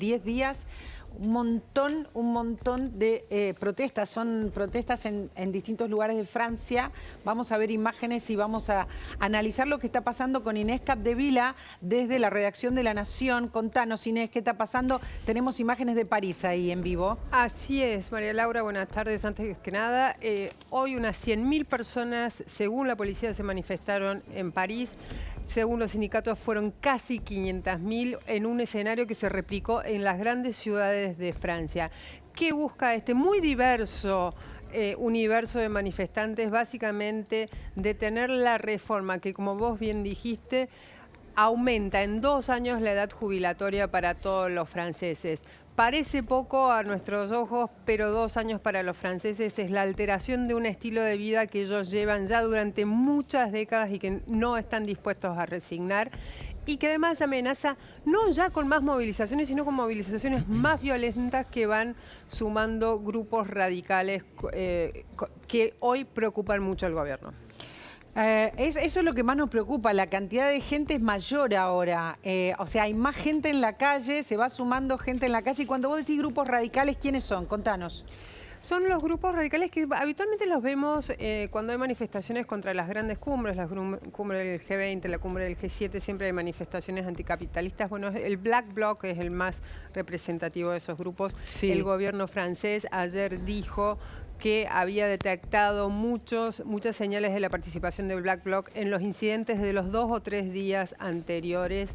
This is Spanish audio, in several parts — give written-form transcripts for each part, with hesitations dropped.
10 días. Un montón de protestas. Son protestas en distintos lugares de Francia. Vamos a ver imágenes y vamos a analizar lo que está pasando con Inés Capdevila desde la redacción de La Nación. Contanos, Inés, ¿qué está pasando? Tenemos imágenes de París ahí en vivo. Así es, María Laura, buenas tardes. Antes que nada, hoy unas 100.000 personas, según la policía, se manifestaron en París. Según los sindicatos, fueron casi 500.000 en un escenario que se replicó en las grandes ciudades de Francia. ¿Qué busca este muy diverso universo de manifestantes? Básicamente detener la reforma que, como vos bien dijiste, aumenta en 2 años la edad jubilatoria para todos los franceses. Parece poco a nuestros ojos, pero 2 años para los franceses es la alteración de un estilo de vida que ellos llevan ya durante muchas décadas y que no están dispuestos a resignar. Y que además amenaza no ya con más movilizaciones, sino con movilizaciones más violentas que van sumando grupos radicales que hoy preocupan mucho al gobierno. Eso es lo que más nos preocupa, la cantidad de gente es mayor ahora, o sea, hay más gente en la calle, se va sumando gente en la calle, y cuando vos decís grupos radicales, ¿quiénes son? Contanos. Son los grupos radicales que habitualmente los vemos cuando hay manifestaciones contra las grandes cumbres, la cumbre del G20, la cumbre del G7, siempre hay manifestaciones anticapitalistas. Bueno, el Black Bloc es el más representativo de esos grupos. Sí. El gobierno francés ayer dijo que había detectado muchas señales de la participación del Black Bloc en los incidentes de los 2 o 3 días anteriores,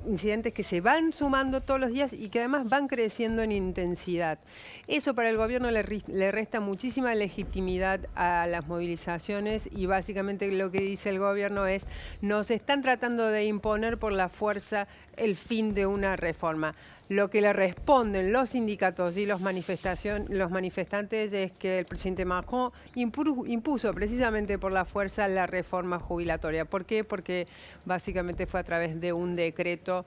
incidentes que se van sumando todos los días y que además van creciendo en intensidad. Eso para el gobierno le resta muchísima legitimidad a las movilizaciones y básicamente lo que dice el gobierno es: nos están tratando de imponer por la fuerza el fin de una reforma. Lo que le responden los sindicatos y los manifestantes es que el presidente Macron impuso precisamente por la fuerza la reforma jubilatoria. ¿Por qué? Porque básicamente fue a través de un decreto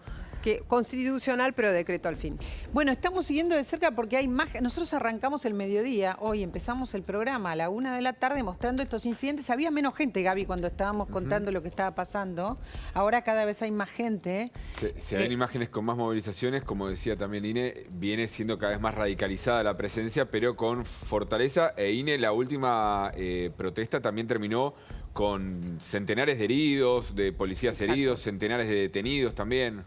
constitucional, pero decreto al fin. Bueno, estamos siguiendo de cerca porque hay más. Nosotros arrancamos el mediodía, hoy empezamos el programa a la 1 de la tarde mostrando estos incidentes. Había menos gente, Gaby, cuando estábamos contando lo que estaba pasando. Ahora cada vez hay más gente. Se ven imágenes con más movilizaciones, como decía también Ine, viene siendo cada vez más radicalizada la presencia, pero con fortaleza. Ine, la última protesta también terminó con centenares de heridos, de policías heridos, centenares de detenidos también.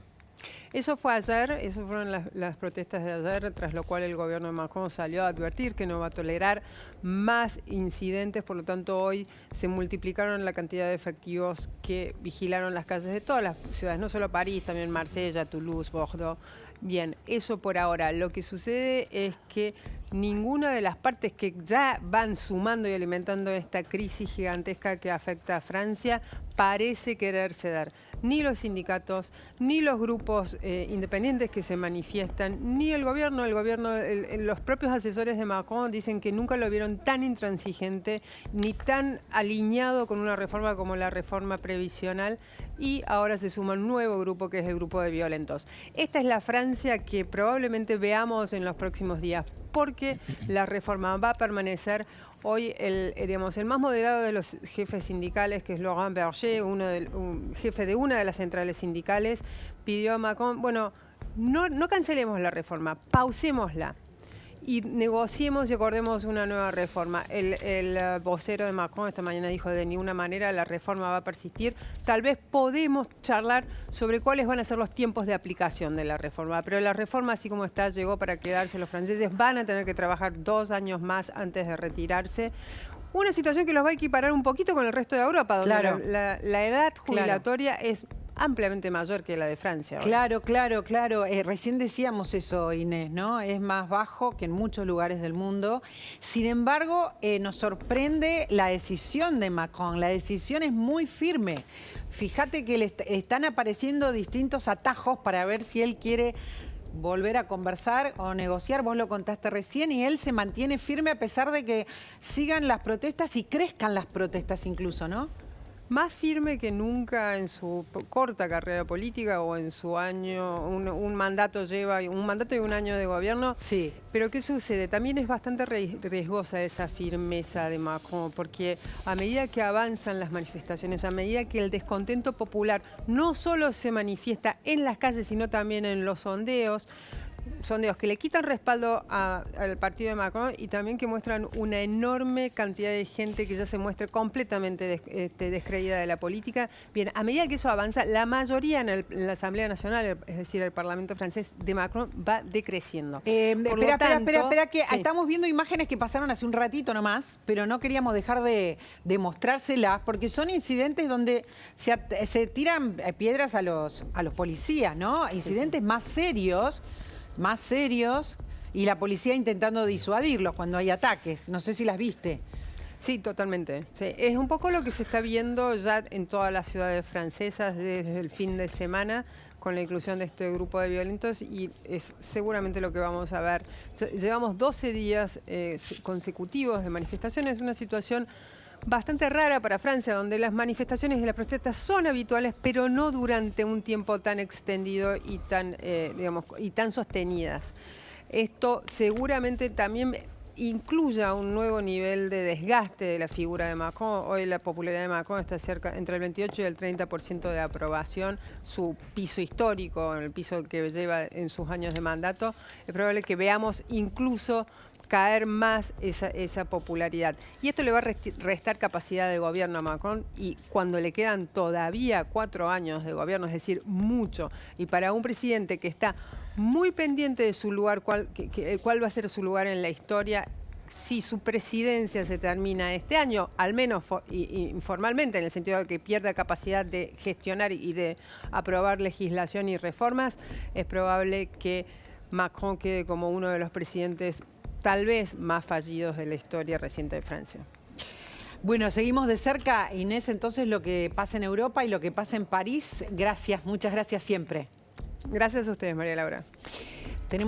Eso fue ayer, eso fueron las protestas de ayer, tras lo cual el gobierno de Macron salió a advertir que no va a tolerar más incidentes, por lo tanto hoy se multiplicaron la cantidad de efectivos que vigilaron las calles de todas las ciudades, no solo París, también Marsella, Toulouse, Bordeaux. Bien, eso por ahora. Lo que sucede es que ninguna de las partes que ya van sumando y alimentando esta crisis gigantesca que afecta a Francia parece querer ceder. Ni los sindicatos, ni los grupos independientes que se manifiestan, ni el gobierno. Los propios asesores de Macron dicen que nunca lo vieron tan intransigente ni tan alineado con una reforma como la reforma previsional. Y ahora se suma un nuevo grupo que es el grupo de violentos. Esta es la Francia que probablemente veamos en los próximos días, porque la reforma va a permanecer. Hoy el más moderado de los jefes sindicales, que es Laurent Berger, un jefe de una de las centrales sindicales, pidió a Macron, bueno, no cancelemos la reforma, pausémosla y negociemos y acordemos una nueva reforma. El vocero de Macron esta mañana dijo: de ninguna manera la reforma va a persistir. Tal vez podemos charlar sobre cuáles van a ser los tiempos de aplicación de la reforma, pero la reforma así como está llegó para quedarse. Los franceses van a tener que trabajar 2 años más antes de retirarse. Una situación que los va a equiparar un poquito con el resto de Europa, donde claro, la edad jubilatoria es ampliamente mayor que la de Francia. Claro. Recién decíamos eso, Inés, ¿no? Es más bajo que en muchos lugares del mundo. Sin embargo, nos sorprende la decisión de Macron. La decisión es muy firme. Fíjate que le están apareciendo distintos atajos para ver si él quiere volver a conversar o negociar. Vos lo contaste recién y él se mantiene firme a pesar de que sigan las protestas y crezcan las protestas incluso, ¿no? Más firme que nunca en su corta carrera política o en su año, un mandato y un año de gobierno. Sí. Pero ¿qué sucede? También es bastante riesgosa esa firmeza de Macron, porque a medida que avanzan las manifestaciones, a medida que el descontento popular no solo se manifiesta en las calles, sino también en los sondeos, sondeos que le quitan respaldo al partido de Macron y también que muestran una enorme cantidad de gente que ya se muestra completamente descreída de la política. Bien, a medida que eso avanza, la mayoría en la Asamblea Nacional, es decir, el Parlamento francés de Macron, va decreciendo. Espera, que sí. estamos viendo imágenes que pasaron hace un ratito nomás, pero no queríamos dejar de mostrárselas, porque son incidentes donde se tiran piedras a los policías, ¿no? Incidentes más serios, y la policía intentando disuadirlos cuando hay ataques. No sé si las viste. Sí, totalmente. Sí. Es un poco lo que se está viendo ya en todas las ciudades francesas desde el fin de semana, con la inclusión de este grupo de violentos, y es seguramente lo que vamos a ver. Llevamos 12 días consecutivos de manifestaciones, una situación bastante rara para Francia, donde las manifestaciones y las protestas son habituales, pero no durante un tiempo tan extendido y tan sostenidas. Esto seguramente también incluya un nuevo nivel de desgaste de la figura de Macron. Hoy la popularidad de Macron está cerca entre el 28 y el 30% de aprobación, su piso histórico, el piso que lleva en sus años de mandato. Es probable que veamos incluso caer más esa popularidad. Y esto le va a restar capacidad de gobierno a Macron, y cuando le quedan todavía 4 años de gobierno, es decir, mucho, y para un presidente que está muy pendiente de su lugar, cuál va a ser su lugar en la historia, si su presidencia se termina este año, al menos informalmente, en el sentido de que pierda capacidad de gestionar y de aprobar legislación y reformas, es probable que Macron quede como uno de los presidentes tal vez más fallidos de la historia reciente de Francia. Bueno, seguimos de cerca, Inés, entonces lo que pasa en Europa y lo que pasa en París. Gracias, muchas gracias siempre. Gracias a ustedes, María Laura.